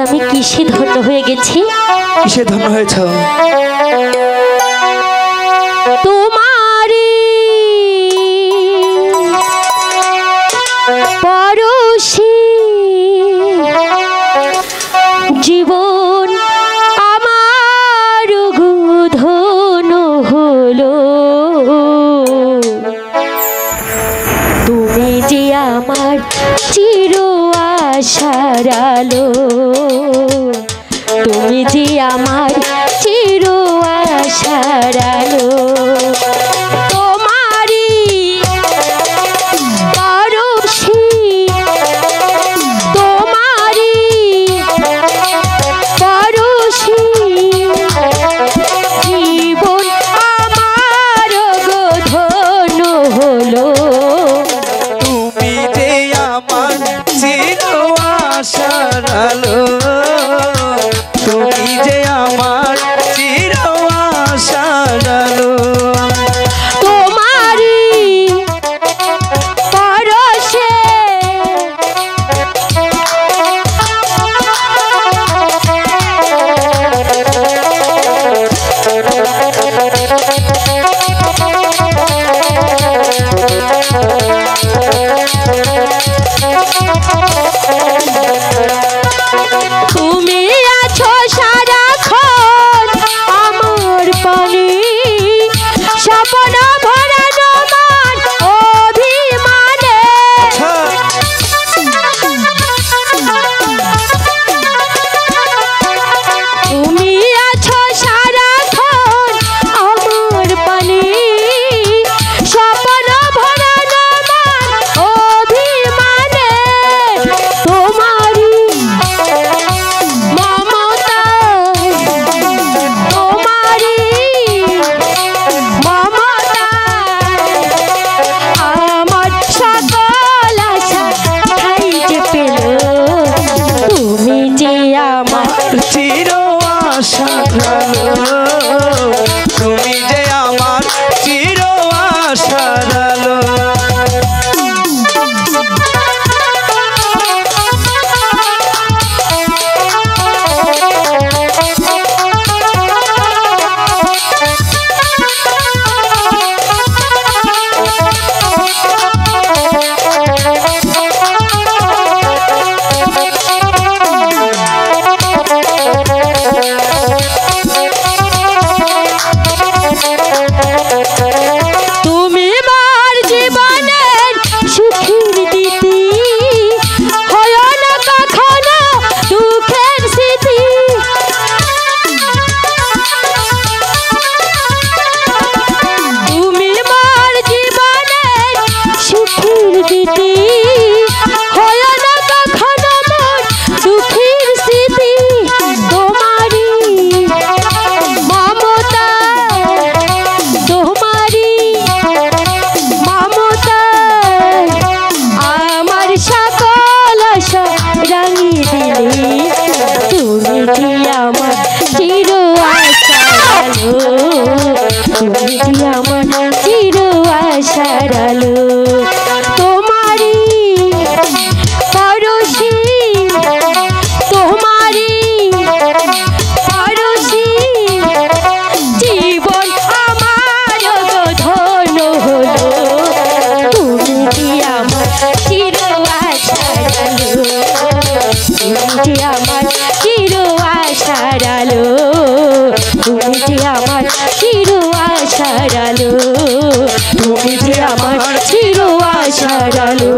আমি কিসে ধন্য হয়ে গেছি? কিসে ধন্য হয়েছ? তোমারি পরশি জীবন আমার ধন্য হলো। তুমি যে আমার চির আশার আলো, তুমি যে আমার চির আশার আলো। তোমারি পরশি তোমারি পরশি জীবন আমার ধন্য হলো। তুমি যে আমার চির আশার আলো, তুমি যে আমার চির আশার আলো। তোমারি পরশে তুমি আছো সারাক্ষণ আমার পানে, স্বপ্ন ভরানো মন অভিমানে। তুমি আছো সারাক্ষণ আমার পানে, স্বপ্ন ভরানো মন অভিমানে। তোমারি মমতা তোমারি মমতা আমার সকল আশা ঠাই যে পেল। তুমি যে আমার চির আশার আলো, তুমি যে আমার চির আশার আলো। তুমি আমার জীবনের সুখের দিতি, হয় না কখনো দুঃখের স্মৃতি। তুমি আমার জীবনের সুখের দিতি, হয় না কখনো মোর দুঃখের স্মৃতি। তোমারি মমতা তোমারি মমতা আমার সকল আশা রাঙিয়ে দিলি। তুমি যে আমার চির আশার আলো, তুমি যে আমার চির আশার আলো। তোমারি পরশি তোমারি পরশি জীবন আমার ধন্য হলো। তুমি যে আমার চির আশার আলো, তুমি যে আমার চির আশার আলো, তুমি যে আমার চির আশার আলো, তুমি যে আমার চির আশার আলো।